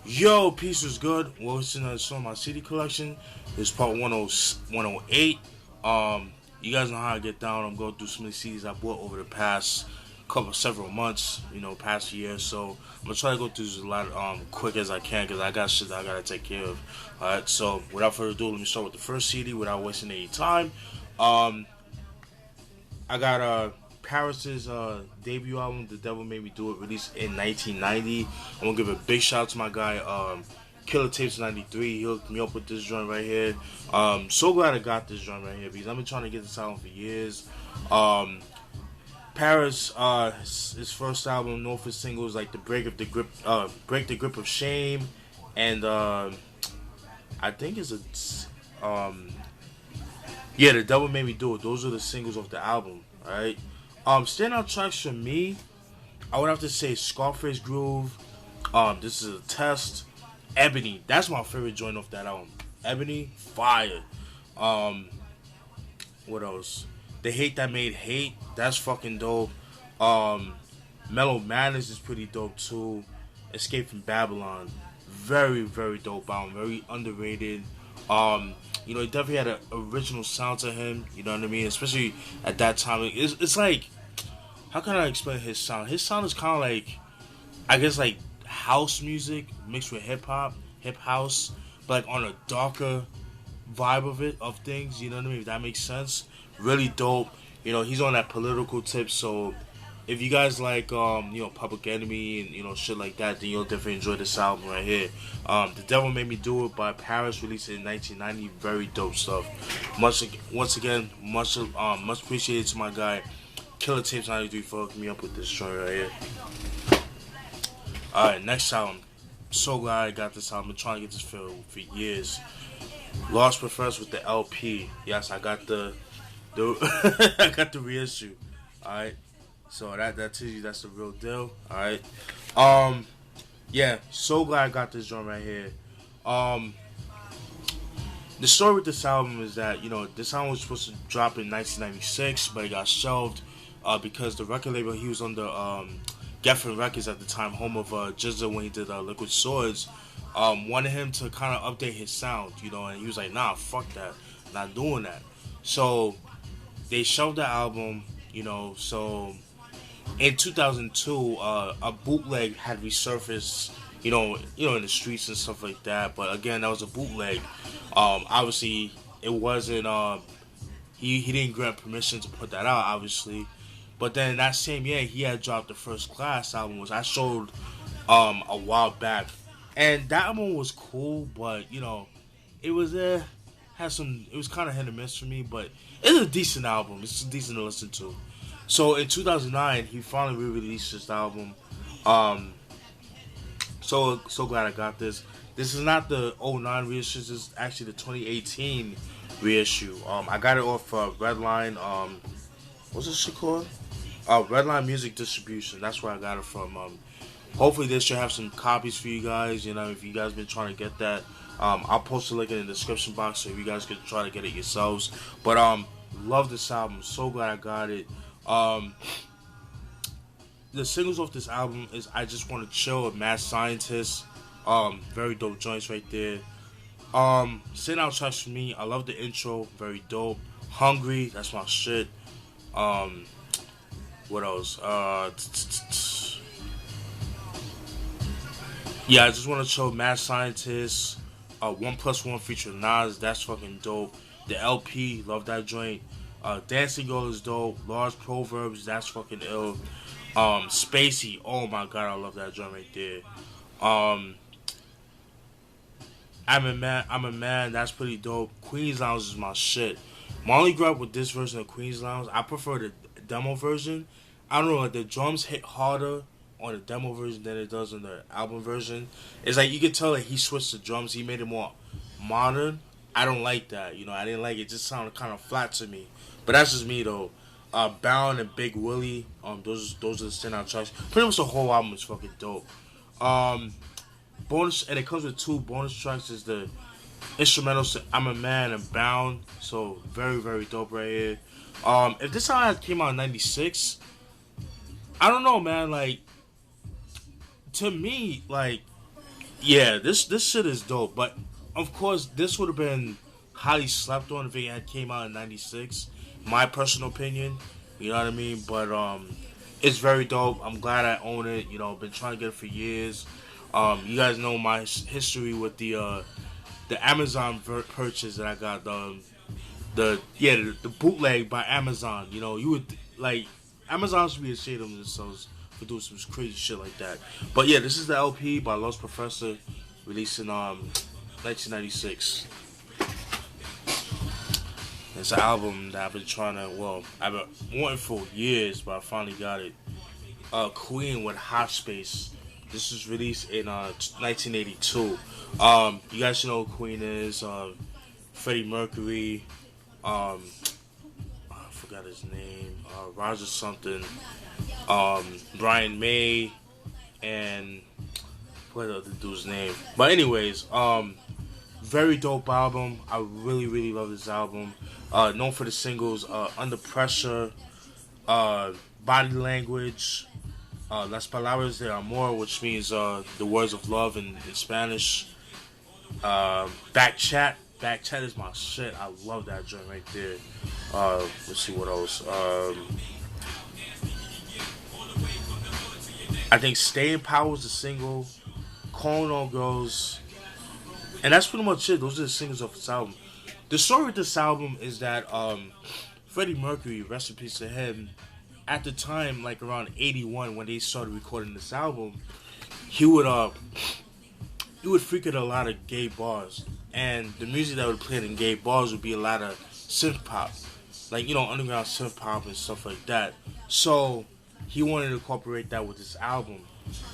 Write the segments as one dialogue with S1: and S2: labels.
S1: Yo, peace was good. What's in my CD collection? This is part 108. You guys know how I get down. I'm going through some of the CDs I bought over the past several months, past year. So I'm gonna try to go through this a lot quick as I can because I got shit that I gotta take care of. Alright, so without further ado, let me start with the first CD without wasting any time. Um, I got Paris's debut album, The Devil Made Me Do It, released in 1990. I'm gonna give a big shout out to my guy, Killer Tapes 93. He hooked me up with this joint right here. So glad I got this joint right here because I've been trying to get this album for years. Paris, his first album, known for singles like the Break the Grip of Shame, and I think it's The Devil Made Me Do It. Those are the singles of the album, alright? Standout tracks for me, I would have to say Scarface Groove, This Is a Test, Ebony. That's my favorite joint off that album. Ebony, fire. What else? The Hate That Made Hate, that's fucking dope. Mellow Madness is pretty dope too. Escape from Babylon, very, very dope album, very underrated. He definitely had an original sound to him, you know what I mean? Especially at that time. It's like, how can I explain his sound? His sound is kind of like, I guess like house music mixed with hip house, but like on a darker vibe of things, you know what I mean? If that makes sense. Really dope. He's on that political tip, so if you guys like, Public Enemy and, shit like that, then you'll definitely enjoy this album right here. The Devil Made Me Do It by Paris, released in 1990. Very dope stuff. Once again, much appreciated to my guy, Killer Tapes 93 for hooking me up with this joint right here. Alright, next album. So glad I got this album. I've been trying to get this for years. Lost Professor with the LP. Yes, I got the I got the reissue. Alright. So that tells you that's the real deal. Alright. So glad I got this joint right here. The story with this album is that, this album was supposed to drop in 1996, but it got shelved because the record label he was under, Geffen Records at the time, home of Jizza when he did Liquid Swords, wanted him to kind of update his sound, and he was like, nah, fuck that, not doing that. So they shelved the album, so in 2002, a bootleg had resurfaced, in the streets and stuff like that. But again, that was a bootleg. Obviously, it wasn't. He didn't grant permission to put that out, obviously. But then that same year, he had dropped the First Class album, which I showed a while back, and that album was cool. But it was It was kind of hit or miss for me, but it's a decent album. It's decent to listen to. So in 2009, he finally re-released this album. So glad I got this. This is not the '09 reissue. This is actually the 2018 reissue. I got it off Redline. What's this shit called? Redline Music Distribution. That's where I got it from. Hopefully they should have some copies for you guys. If you guys been trying to get that, I'll post a link in the description box so you guys can try to get it yourselves. But love this album. So glad I got it. The singles off this album is I Just Want to Chill, Mad Scientist. Very dope joints right there. Standout tracks for me, I love the intro, very dope. Hungry, that's my shit. What else? I Just Want to Chill, Mad Scientist. 1+1 featuring Nas, that's fucking dope. The LP, love that joint. Dancing Girl is dope. Large Proverbs, that's fucking ill. Spacey, oh my god, I love that joint right there. I'm a man, that's pretty dope. Queen's Lounge is my shit. My only gripe with this version of Queen's Lounge, I prefer the demo version. I don't know, like the drums hit harder on the demo version than it does on the album version. It's like you can tell that he switched the drums, he made it more modern. I don't like that, I didn't like it. It just sounded kind of flat to me. But that's just me though. Bound and Big Willie, those are the standout tracks. Pretty much the whole album is fucking dope. Bonus, and it comes with 2 bonus tracks. Is the instrumentals I'm a Man and Bound. So very, very dope right here. If this album came out in 96, I don't know, man. Like, to me, like, Yeah, this shit is dope. But of course, this would have been highly slept on if it had came out in '96. My personal opinion, you know what I mean. But it's very dope. I'm glad I own it. You know, been trying to get it for years. You guys know my history with the Amazon purchase that I got. The bootleg by Amazon. You know, you would like Amazon should be ashamed of themselves for doing some crazy shit like that. But yeah, this is the LP by Lost Professor, released in 1996. It's an album that I've been trying to, well, I've been wanting for years, but I finally got it. Queen with Hot Space. This was released in 1982. You guys know who Queen is. Freddie Mercury. I forgot his name. Roger something. Brian May. And what other dude's name? But anyways, very dope album. I really, really love this album. Known for the singles Under Pressure, Body Language, Las Palabras de Amor, which means the words of love in Spanish. Back Chat. Back Chat is my shit. I love that joint right there. Let's see what else. I think Staying Power is the single. Calling All Girls. And that's pretty much it. Those are the singles of this album. The story with this album is that Freddie Mercury, rest in peace to him, at the time, like around '81 when they started recording this album, he would frequent a lot of gay bars, and the music that would play in gay bars would be a lot of synth pop, like, you know, underground synth pop and stuff like that. So he wanted to incorporate that with this album,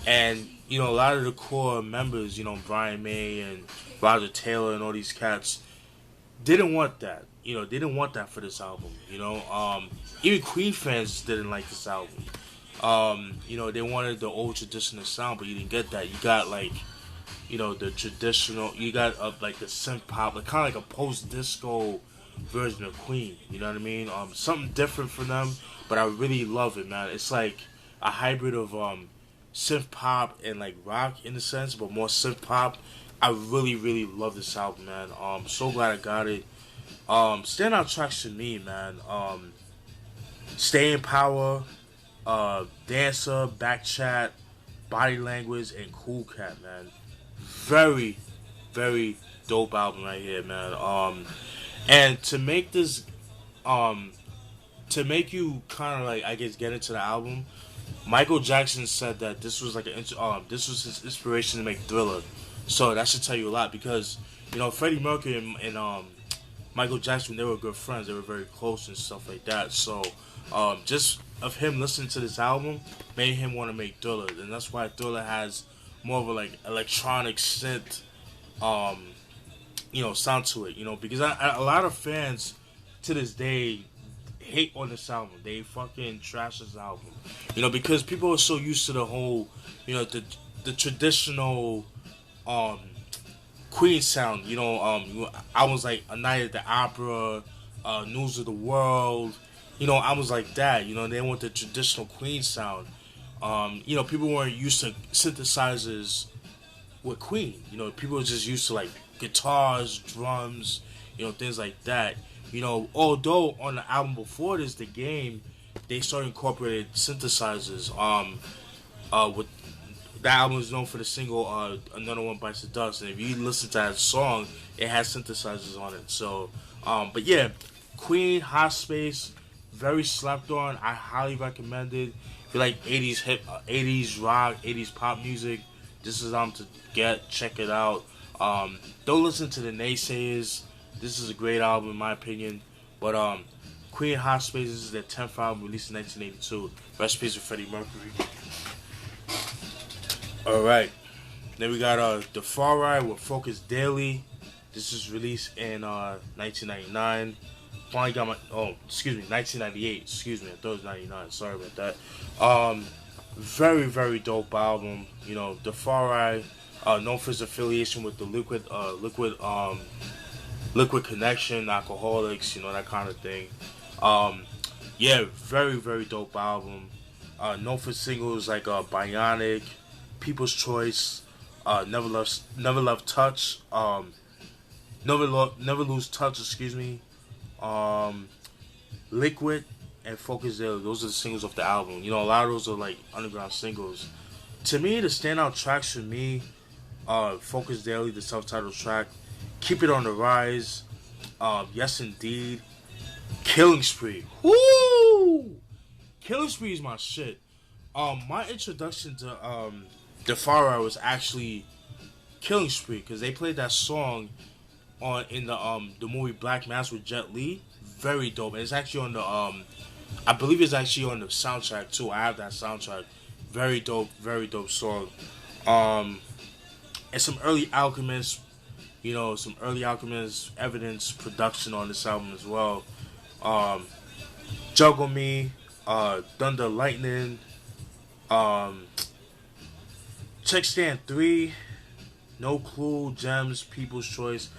S1: and you know, a lot of the core members, you know, Brian May and Roger Taylor and all these cats didn't want that. You know, they didn't want that for this album. You know, even Queen fans didn't like this album. You know, they wanted the old traditional sound, but you didn't get that. You got like, you know, the traditional. You got like the synth pop, like kind of like a post disco version of Queen. You know what I mean? Something different for them, but I really love it, man. It's like a hybrid of synth pop and like rock in a sense, but more synth pop. I really, really love this album, man. So glad I got it. Standout tracks to me, man. Staying Power, Dancer, Back Chat, Body Language, and Cool Cat, man. Very, very dope album right here, man. And to make this, to make you kind of like, I guess, get into the album, Michael Jackson said that this was like this was his inspiration to make Thriller. So that should tell you a lot, because, you know, Freddie Mercury and Michael Jackson, they were good friends. They were very close and stuff like that. So just of him listening to this album made him want to make Thriller, and that's why Thriller has more of a like electronic synth, you know, sound to it. You know, because a lot of fans to this day hate on this album. They fucking trash this album. You know, because people are so used to the whole, you know, the traditional Queen sound. You know, I was like A Night at the Opera, News of the World. You know, I was like that. You know, they want the traditional Queen sound. You know, people weren't used to synthesizers with Queen. You know, people were just used to like guitars, drums, you know, things like that. You know, although on the album before this, The Game, they started incorporating synthesizers. With that album is known for the single Another One Bites the Dust, and if you listen to that song, it has synthesizers on it. So, but yeah, Queen, Hot Space, very slept on. I highly recommend it. If you like 80s hip, 80s rock, 80s pop music, this is to get. Check it out. Don't listen to the naysayers. This is a great album in my opinion. But Queen, Hot Space, this is their 10th album, released in 1982. Rest in peace with Freddie Mercury. Alright. Then we got Defari with Focus Daily. This is released in 1999. Finally got my 1998. Excuse me, I thought it was 99. Sorry about that. Very, very dope album. You know, Defari, known for his affiliation with the Liquid Connection, Alcoholics, you know, that kind of thing. Yeah, very, very dope album. Known for singles like Bionic, People's Choice, Never Left Touch, Never Lose Touch, excuse me, Liquid, and Focus Daily. Those are the singles off the album. You know, a lot of those are like underground singles. To me, the standout tracks for me, Focus Daily, the self-titled track, Keep It On The Rise, Yes Indeed, Killing Spree. Woo! Killing Spree is my shit. My introduction to Defari was actually Killing Spree, because they played that song in the movie Black Mass with Jet Li. Very dope. And it's actually on the I believe it's actually on the soundtrack too. I have that soundtrack. Very dope song. And some early Alchemist, Evidence production on this album as well. Juggle Me, Thunder Lightning, Check Stand 3, No Clue, Gems, People's Choice.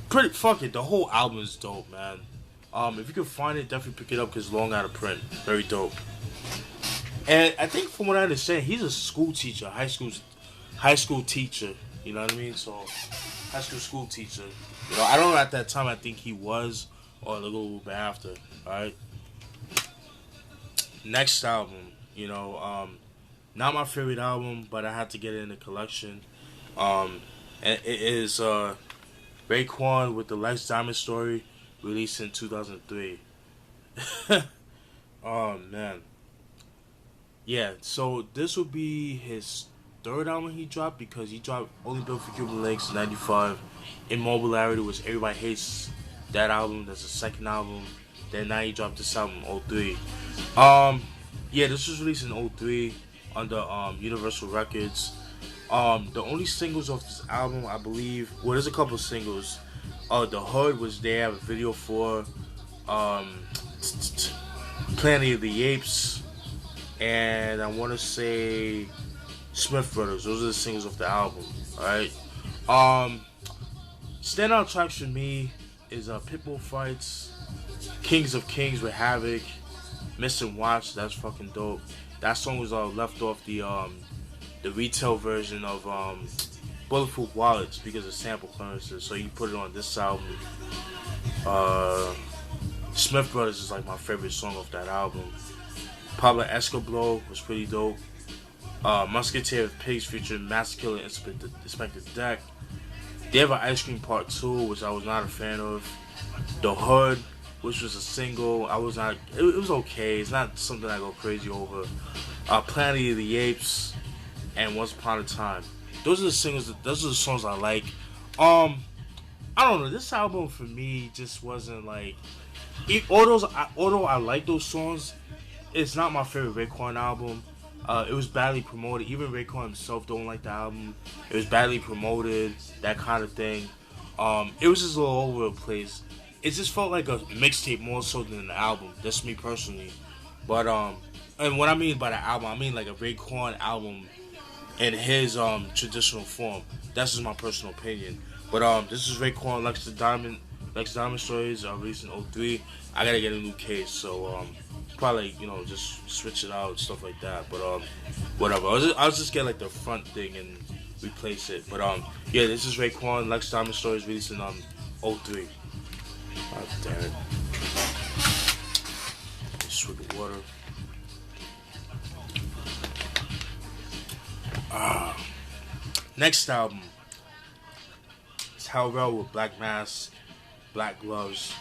S1: Fuck it, the whole album is dope, man. If you can find it, definitely pick it up because it's long out of print. Very dope. And I think from what I understand, he's a school teacher, high school teacher. You know what I mean? So, high school teacher. You know, I don't know at that time. I think he was, or a little bit after. All right. Next album, not my favorite album, but I had to get it in the collection. And it is Raekwon with the Lex Diamond Story, released in 2003. Oh man. Yeah, so this would be his third album he dropped, because he dropped Only Built for Cuban Links in 95. Immobilarity was Everybody Hates That album. That's the second album. Then now he dropped this album in 03. Yeah, this was released in 03 under Universal Records. The only singles off this album, I believe, well, there's a couple singles. The Hood was there, a video for Planet of the Apes, and I want to say Smith Brothers. Those are the singles off the album. Alright. Standout tracks for me is Pitbull Fights, Kings of Kings with Havoc, Missing Watch. That's fucking dope. That song was left off the retail version of Bulletproof Wallets because of sample clearances, so you put it on this album. Smith Brothers is like my favorite song off that album. Pablo Escobar was pretty dope. Musketeer of Pigs featuring Master Killer and Inspector Deck. They have an Ice Cream Part 2, which I was not a fan of. The Hood, which was a single, it was okay. It's not something I go crazy over. Planet of the Apes and Once Upon a Time. Those are the singles. Those are the songs I like. I don't know. This album for me just wasn't like. Although I like those songs, it's not my favorite Raekwon album. It was badly promoted. Even Raekwon himself don't like the album. It was badly promoted, that kind of thing. It was just a little over the place. It just felt like a mixtape more so than an album. That's me personally. But and what I mean by the album, I mean like a Raekwon album in his traditional form. That's just my personal opinion. But this is Raekwon Lex Diamond Stories, released in 03. I gotta get a new case, so probably just switch it out, stuff like that. But whatever. I'll just get like the front thing and replace it. But yeah, this is Raekwon Lex Diamond Stories, released in 03. God damn it. Swig of water. Next album is Rell with Black Mask, Black Gloves,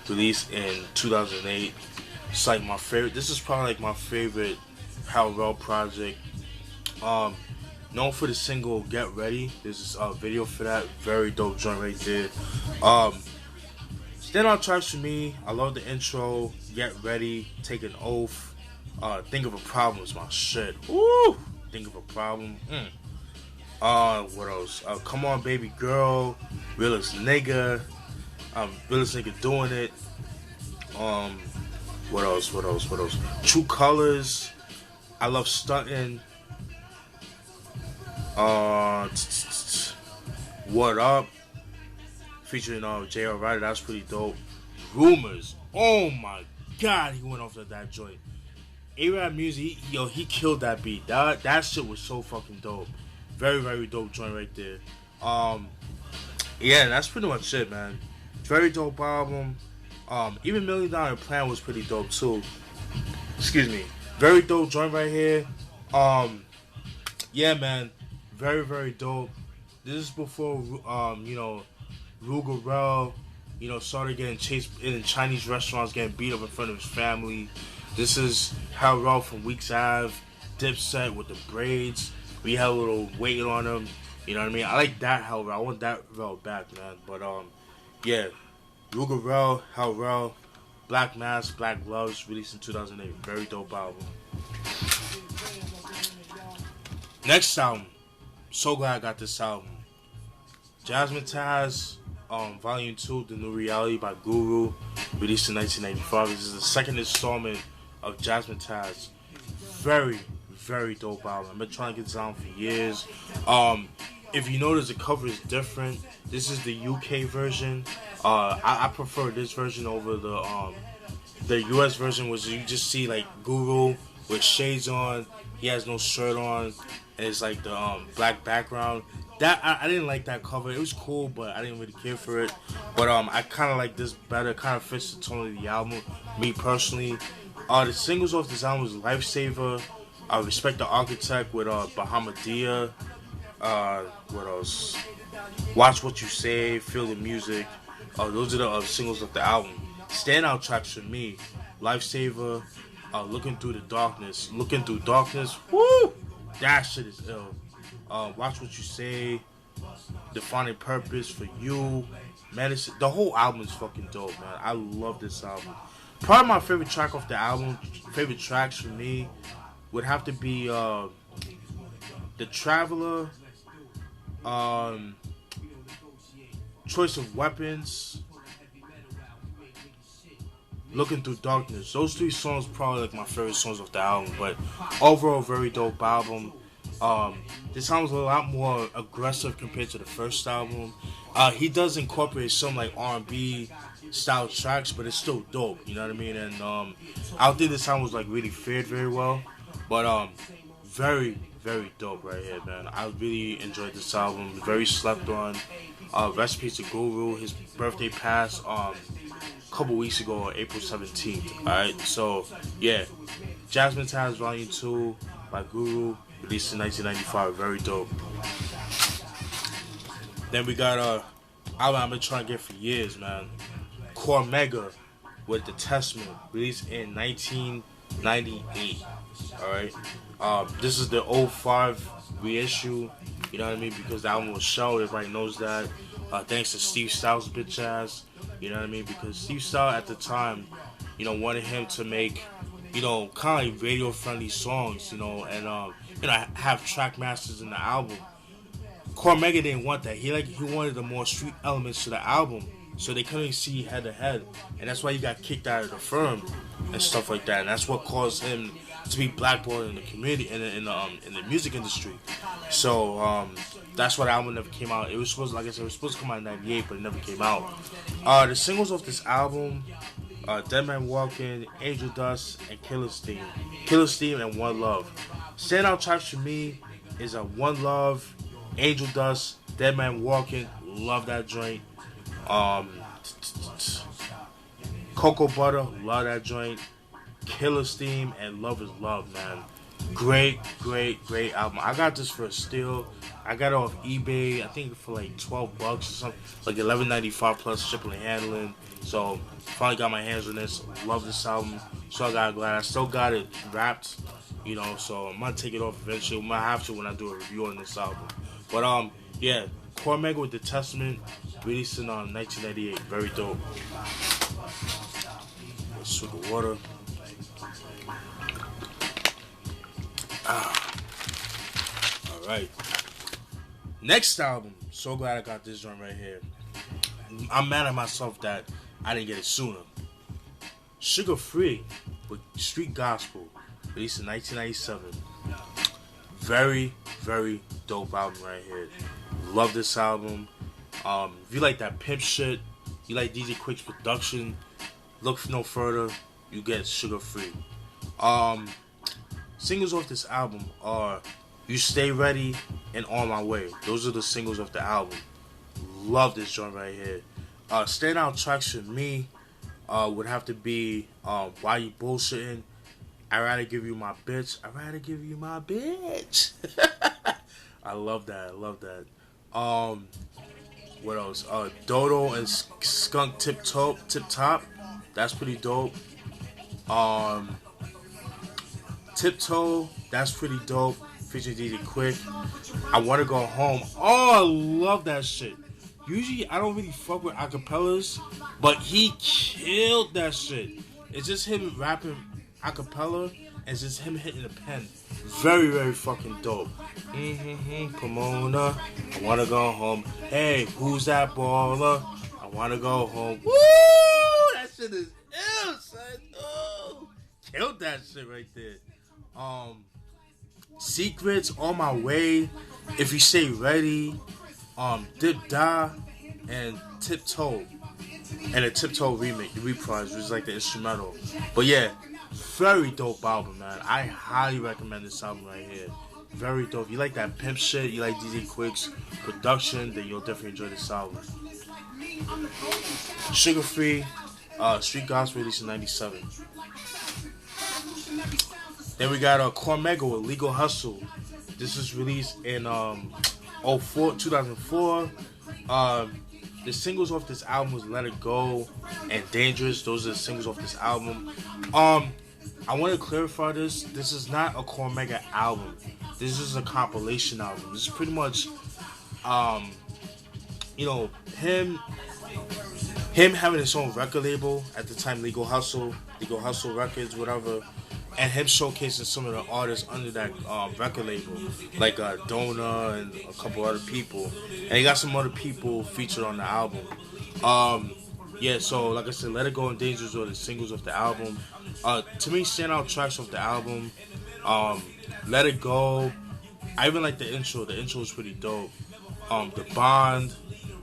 S1: released in 2008. It's like my favorite. This is probably like my favorite Rell project. Known for the single Get Ready. There's this video for that. Very dope joint right there. Standout tracks for me, I love the intro, Get Ready, Take an Oath, Think of a Problem is my shit. Woo! Think of a Problem. What else? Come On Baby Girl, Realest Nigga, Realest Nigga Doing It. What else? True Colors, I Love Stuntin'. What Up? Featuring J.R. Ryder, that's pretty dope. Rumors, oh my god, he went off of that joint. A-Rap Music, he killed that beat. That shit was so fucking dope. Very, very dope joint right there. Um, yeah, that's pretty much it, man. Very dope album. Even $1 Million Plan was pretty dope too. Excuse me. Very dope joint right here. Um, yeah, man. Very, very dope. This is before, Ruger Rell, started getting chased in Chinese restaurants, getting beat up in front of his family. This is how Rell from Weeks Ave, Dipset with the braids. We had a little weight on him. You know what I mean? I like that Hell Rell. I want that Rell back, man. But yeah, Ruger Rell, Hell Rell, Black Mask, Black Gloves, released in 2008. Very dope album. Next album. So glad I got this album. Jazzmatazz, Volume 2, The New Reality by Guru, released in 1995. This is the second installment of Jazzmatazz. Very, very dope album. I've been trying to get this album for years. If you notice, the cover is different. This is the UK version. I prefer this version over the US version, which you just see like Guru with shades on. He has no shirt on, and it's like the black background. That I didn't like that cover. It was cool, but I didn't really care for it. But I kind of like this better. Kind of fits the tone of the album. Me personally, the singles off this album was Lifesaver, Respect the Architect with Bahamadia. What else? Watch What You Say, Feel the Music. Those are the singles of the album. Standout tracks for me: Lifesaver, Looking Through the Darkness. Looking Through Darkness. Woo! That shit is ill. Watch What You Say, Defining Purpose for You, Medicine. The whole album is fucking dope, man. I love this album. Probably my favorite track off the album, favorite tracks for me, would have to be The Traveler, Choice of Weapons, Looking Through Darkness. Those three songs probably like my favorite songs off the album, but overall very dope album. This album's a lot more aggressive compared to the first album. He does incorporate some like R&B style tracks, but it's still dope. You know what I mean? And I don't think this album was like really fared very well, but very, very dope right here, man. I really enjoyed this album. Very slept on. Rest in peace to Guru. His birthday passed a couple weeks ago on April 17th. Alright, so yeah, Jazzmatazz Volume 2 by Guru, released in 1995. Very dope. Then we got album I've been trying to get for years, man. Cormega with The Testament, released in 1998. Alright. This is the 05 reissue. You know what I mean? Because the album was shelved. Everybody knows that. Thanks to Steve Styles' bitch ass. You know what I mean? Because Steve Styles at the time, wanted him to make, kind of like radio friendly songs, and have track masters in the album. Cormega didn't want that. He wanted the more street elements to the album, so they couldn't see head to head, and that's why he got kicked out of the firm and stuff like that. And that's what caused him to be blackballed in the community, in the music industry. So that's why the album never came out. It was supposed, like I said, it was supposed to come out in '98, but it never came out. The singles of this album: Dead Man Walking, Angel Dust, and Killer's Theme. Killer's Theme and One Love. Standout tracks for me is One Love, Angel Dust, Dead Man Walking. Love that joint. Cocoa Butter. Love that joint. Killer's Theme and Love Is Love, man. Great, great, great album. I got this for a steal. I got it off eBay, I think for like $12 or something, like $11.95 plus shipping and handling. So finally got my hands on this. Love this album. So I got glad. I still got it wrapped, so I'm gonna take it off eventually. I'm gonna have to when I do a review on this album. But yeah, Cormega with The Testament, released in 1998. Very dope. Swig of water. Alright. Next album. So glad I got this joint right here. I'm mad at myself that I didn't get it sooner. Sugar Free with Street Gospel, released in 1997. Very, very dope album right here. Love this album. If you like that pimp shit, you like DJ Quick's production, look no further, you get Sugar Free. Singles off this album are You Stay Ready, and On My Way. Those are the singles of the album. Love this joint right here. Standout tracks for me would have to be Why You Bullshitting, I'd Rather Give You My Bitch. I'd Rather Give You My Bitch. I love that. What else? Dodo and Skunk Tip Top. That's pretty dope. Tiptoe, that's pretty dope. Featuring DJ Quick. I Wanna Go Home. Oh, I love that shit. Usually, I don't really fuck with acapellas, but he killed that shit. It's just him rapping acapella, and it's just him hitting the pen. Very, very fucking dope. Pomona, I Wanna Go Home. Hey, who's that baller? I Wanna Go Home. Woo! That shit is ill, son. Oh, killed that shit right there. Secrets, On My Way, If You Stay Ready, Dip Da, and Tiptoe. And a Tiptoe remake, the reprise, which is like the instrumental. But yeah, very dope album, man. I highly recommend this album right here. Very dope. If you like that pimp shit, you like DJ Quick's production, then you'll definitely enjoy this album. Sugar Free, Street Gospel, released in 97. Then we got Cormega with Legal Hustle. This was released in 2004. The singles off this album was Let It Go and Dangerous. Those are the singles off this album. I want to clarify this. This is not a Cormega album. This is a compilation album. This is pretty much, him having his own record label at the time, Legal Hustle Records, whatever. And him showcasing some of the artists under that record label, like Dona and a couple other people. And he got some other people featured on the album. So like I said, Let It Go and Dangerous are the singles of the album. To me, standout tracks of the album, Let It Go. I even like the intro. The intro is pretty dope. The Bond,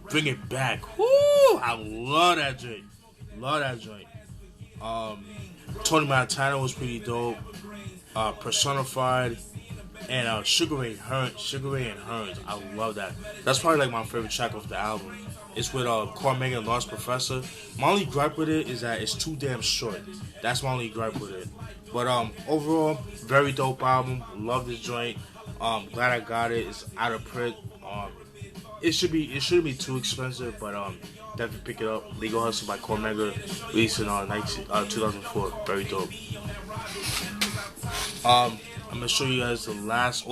S1: Bring It Back. Woo! I love that joint. Tony Montana was pretty dope. Personified and Sugar Ray and Hearns. I love that. That's probably like my favorite track of the album. It's with Cormega and Lost Professor. My only gripe with it is that it's too damn short. That's my only gripe with it. But overall, very dope album. Love this joint. Glad I got it. It's out of print. It shouldn't be too expensive, but definitely pick it up. Legal Hustle by Cormega, released in 2004. Very dope. I'm gonna show you guys the last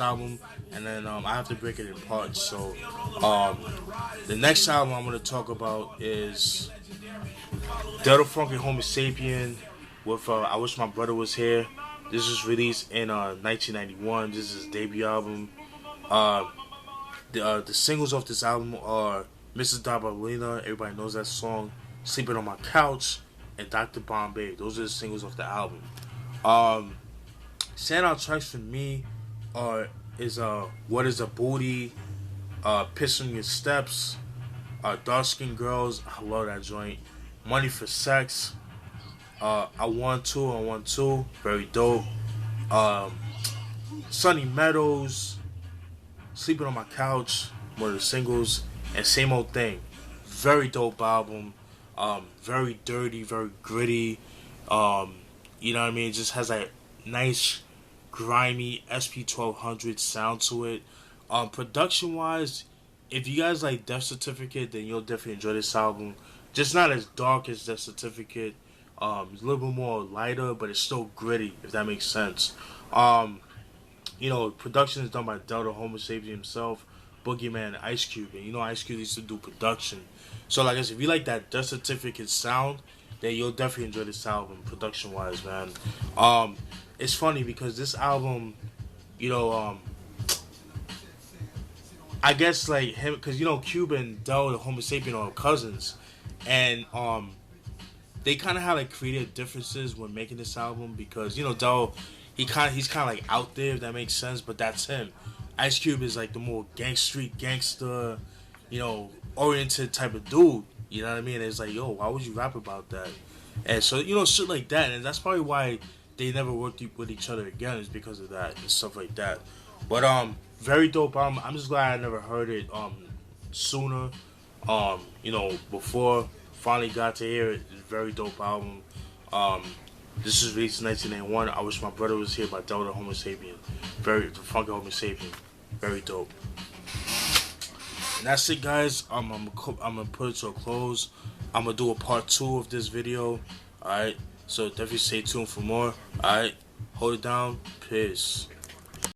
S1: album, and then I have to break it in parts. So the next album I'm gonna talk about is Delta Funk and Homosapien with I Wish My Brother Was Here. This was released in 1991. This is his debut album. The singles off this album are Mrs. Dabalina, everybody knows that song, Sleeping on My Couch, and Dr. Bombay. Those are the singles off the album. Standout tracks for me is What Is a Booty, Piss on Your Steps, Dark Skin Girls, I love that joint, Money for Sex, I Want To, very dope, Sunny Meadows, Sleeping on My Couch, one of the singles, and Same Old Thing. Very dope album. Very dirty, very gritty. You know what I mean? It just has that nice, grimy SP1200 sound to it. Production wise, if you guys like Death Certificate, then you'll definitely enjoy this album. Just not as dark as Death Certificate. It's a little bit more lighter, but it's still gritty, if that makes sense. Production is done by Delta Homosapien himself, Boogeyman, and Ice Cube. And Ice Cube used to do production. So, like I said, if you like that Death Certificate sound, then you'll definitely enjoy this album, production-wise, man. It's funny because this album, I guess, like, him, because, Cube and Delta Homosapien are cousins. And, they kind of had, like, creative differences when making this album because, Delta, he's kind of like out there, if that makes sense, but that's him. Ice Cube is like the more gangster, oriented type of dude. You know what I mean? And it's like, yo, why would you rap about that? And so, shit like that. And that's probably why they never worked with each other again is because of that and stuff like that. But very dope album. I'm just glad I never heard it sooner. You know, before finally got to hear it. It's a very dope album. This is released in 1991. I Wish My Brother Was Here by Delta Homosapien. Very Funkee Homosapien. Very dope. And that's it, guys. I'm gonna put it to a close. I'm gonna do a part 2 of this video. Alright, so definitely stay tuned for more. Alright, hold it down. Peace.